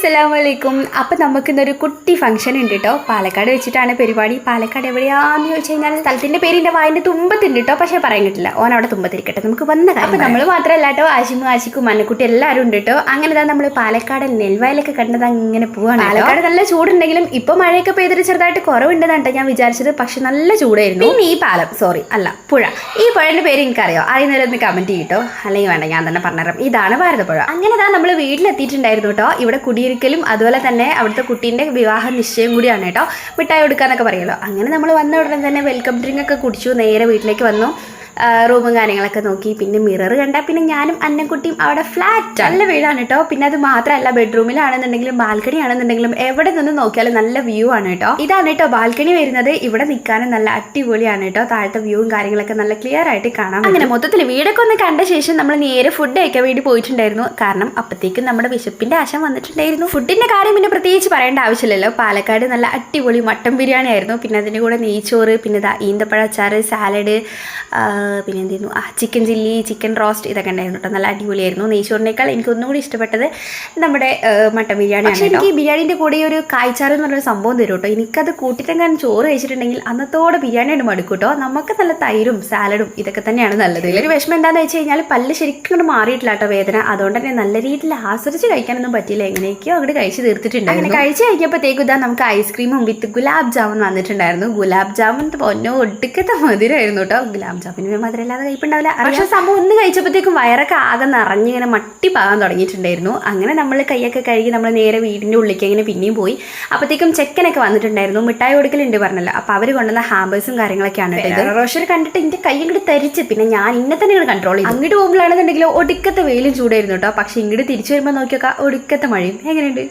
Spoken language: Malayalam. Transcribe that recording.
അസ്സലാമലൈക്കും. അപ്പം നമുക്കിന്നൊരു കുട്ടി ഫംഗ്ഷൻ ഉണ്ട് കേട്ടോ. പാലക്കാട് വെച്ചിട്ടാണ് പരിപാടി. പാലക്കാട് എവിടെയാണെന്ന് ചോദിച്ചു കഴിഞ്ഞാൽ സ്ഥലത്തിൻ്റെ പേര് എൻ്റെ വായൻ്റെ തുമ്പത്തുണ്ട് കേട്ടോ. പക്ഷേ പറയാൻ കിട്ടില്ല, ഓൻ അവിടെ തുമ്പത്തിരിക്കട്ടെ. നമുക്ക് വന്ന കാര്യം. അപ്പം നമ്മൾ മാത്രമല്ല കേട്ടോ, ആശിക്കും മന്നക്കുട്ടി എല്ലാവരും ഉണ്ട് കേട്ടോ. അങ്ങനെ നമ്മൾ പാലക്കാട് നെൽവയലൊക്കെ കണ്ടത് അങ്ങനെ പോവാണ്. പാലക്കാട് നല്ല ചൂടുണ്ടെങ്കിലും ഇപ്പോൾ മഴയൊക്കെ പെയ്തിട്ട് ചെറുതായിട്ട് കുറവുണ്ടെന്നാണ് കേട്ടോ ഞാൻ വിചാരിച്ചത്. പക്ഷെ നല്ല ചൂടായിരുന്നു. പിന്നെ ഈ പാലം അല്ല പുഴ, ഈ പുഴൻ്റെ പേര് എനിക്കറിയോ, അറിയുന്നവരൊന്ന് കമൻറ്റ് ചെയ്യട്ടോ. അല്ലെങ്കിൽ വേണ്ട, ഞാൻ തന്നെ പറഞ്ഞുതരാം. ഇതാണ് ഭാരതപ്പുഴ. അങ്ങനെ നമ്മൾ വീട്ടിലെത്തിയിട്ടുണ്ടായിരുന്നു കേട്ടോ. ഇവിടെ കുടിയിരിക്കലും അതുപോലെ തന്നെ അവിടുത്തെ കുട്ടീൻ്റെ വിവാഹ നിശ്ചയം കൂടിയാണ് കേട്ടോ. മിഠായി കൊടുക്കാന്നൊക്കെ പറയുമല്ലോ. അങ്ങനെ നമ്മൾ വന്ന ഉടനെ തന്നെ വെൽക്കം ഡ്രിങ്ക് ഒക്കെ കുടിച്ചു, നേരെ വീട്ടിലേക്ക് വന്നു. റൂമും കാര്യങ്ങളൊക്കെ നോക്കി. പിന്നെ മിറർ കണ്ട പിന്നെ ഞാനും അന്നക്കുട്ടിയും അവിടെ ഫ്ലാറ്റ് നല്ല വീടാണ് കേട്ടോ. പിന്നെ അത് മാത്രമല്ല, ബെഡ്റൂമിലാണെന്നുണ്ടെങ്കിലും ബാൽക്കണി ആണെന്നുണ്ടെങ്കിലും എവിടെ നിന്ന് നോക്കിയാലും നല്ല വ്യൂ ആണ് കേട്ടോ. ഇതാണ് കേട്ടോ ബാൽക്കണി വരുന്നത്. ഇവിടെ നിൽക്കാനും നല്ല അടിപൊളിയാണ് കേട്ടോ. താഴത്തെ വ്യൂവും കാര്യങ്ങളൊക്കെ നല്ല ക്ലിയർ ആയിട്ട് കാണാം. അങ്ങനെ മൊത്തത്തിൽ വീടൊക്കെ ഒന്ന് കണ്ട ശേഷം നമ്മൾ നേരെ ഫുഡ് കഴിക്കാൻ വേണ്ടി പോയിട്ടുണ്ടായിരുന്നു. കാരണം അപ്പോഴത്തേക്കും നമ്മുടെ വിശപ്പിന്റെ ആശം വന്നിട്ടുണ്ടായിരുന്നു. ഫുഡിന്റെ കാര്യം പിന്നെ പ്രത്യേകിച്ച് പറയേണ്ട ആവശ്യമില്ലല്ലോ. പാലക്കാട് നല്ല അടിപൊളി മട്ടൻ ബിരിയാണി ആയിരുന്നു. പിന്നെ അതിൻ്റെ കൂടെ നെയ്ച്ചോറ്, പിന്നെ ഈന്തപ്പഴ അച്ചാറ്, സാലഡ്, പിന്നെ എന്തായിരുന്നു ചിക്കൻ ചില്ലി, ചിക്കൻ റോസ്റ്റ്, ഇതൊക്കെ ഉണ്ടായിരുന്നു കേട്ടോ. നല്ല അടിപൊളിയായിരുന്നു. നെയ്ച്ചോറിനേക്കാൾ എനിക്ക് ഒന്നും കൂടി ഇഷ്ടപ്പെട്ടത് നമ്മുടെ മട്ടൻ ബിരിയാണി. പക്ഷേ എനിക്ക് ഈ ബിരിയാണീൻ്റെ കൂടെ ഒരു കായ്ച്ചാറ് എന്ന് പറഞ്ഞൊരു സംഭവം തരും കേട്ടോ. എനിക്കത് കൂട്ടിട്ടെങ്ങാനും ചോറ് കഴിച്ചിട്ടുണ്ടെങ്കിൽ അന്നത്തോടെ ബിരിയാണിയാണ് മടുക്കും കേട്ടോ. നമുക്ക് നല്ല തൈരും സാലഡും ഇതൊക്കെ തന്നെയാണ് നല്ലത്. ഒരു വിഷമം എന്താണെന്ന് വെച്ച് കഴിഞ്ഞാൽ പല്ല് ശരിക്കും കൊണ്ട് മാറിയിട്ടില്ല കേട്ടോ വേദന. അതുകൊണ്ട് തന്നെ നല്ല രീതിയിൽ ആസ്വദിച്ച് കഴിക്കാനൊന്നും പറ്റിയില്ല. എങ്ങനെയൊക്കെയോ അങ്ങോട്ട് കഴിച്ച് തീർത്തിട്ടുണ്ട്. അങ്ങനെ കഴിച്ച് കഴിഞ്ഞപ്പോഴത്തേക്കും ഇതാ നമുക്ക് ഐസ്ക്രീമും വിത്ത് ഗുലാബ് ജാമുൻ വന്നിട്ടുണ്ടായിരുന്നു. ഗുലാബ് ജാമുൻ പൊന്നോ ഒടുക്കത്തെ മധുരമായിരുന്നു കേട്ടോ. ഗുലാബ് ജാമുൻ മധുരമില്ലാതെ കഴിപ്പുണ്ടാവില്ല. പക്ഷേ സംഭവം ഒന്ന് കഴിച്ചപ്പോഴത്തേക്കും വയറൊക്കെ ആകെ നിറഞ്ഞിങ്ങനെ മട്ടി പാകാൻ തുടങ്ങിയിട്ടുണ്ടായിരുന്നു. അങ്ങനെ നമ്മൾ കൈയൊക്കെ കഴുകി നമ്മൾ നേരെ വീടിൻ്റെ ഉള്ളിലേക്ക് ഇങ്ങനെ പിന്നെയും പോയി. അപ്പോഴത്തേക്കും ചെക്കനൊക്കെ വന്നിട്ടുണ്ടായിരുന്നു. മിഠായി കൊടുക്കലുണ്ട് പറഞ്ഞല്ലോ. അപ്പോൾ അവർ കൊണ്ടുവന്ന ഹാമ്പേഴ്സും കാര്യങ്ങളൊക്കെയാണ് കേട്ടോ. ഇത് റോഷർ കണ്ടിട്ട് എൻ്റെ കൈ ഇങ്ങോട്ട് തരിച്ച് പിന്നെ ഞാൻ ഇന്നെ തന്നെ ഇങ്ങനെ കൺട്രോൾ ചെയ്തു. അങ്ങോട്ട് പോകുമ്പോഴാണെന്നുണ്ടെങ്കിൽ ഒടുക്കത്തെ വെയിലും ചൂടായിരുന്നു കേട്ടോ. പക്ഷേ ഇങ്ങോട്ട് തിരിച്ചു വരുമ്പോൾ നോക്കിയൊക്കെ ഒടുക്കത്തെ മഴയും. എങ്ങനെയുണ്ട്?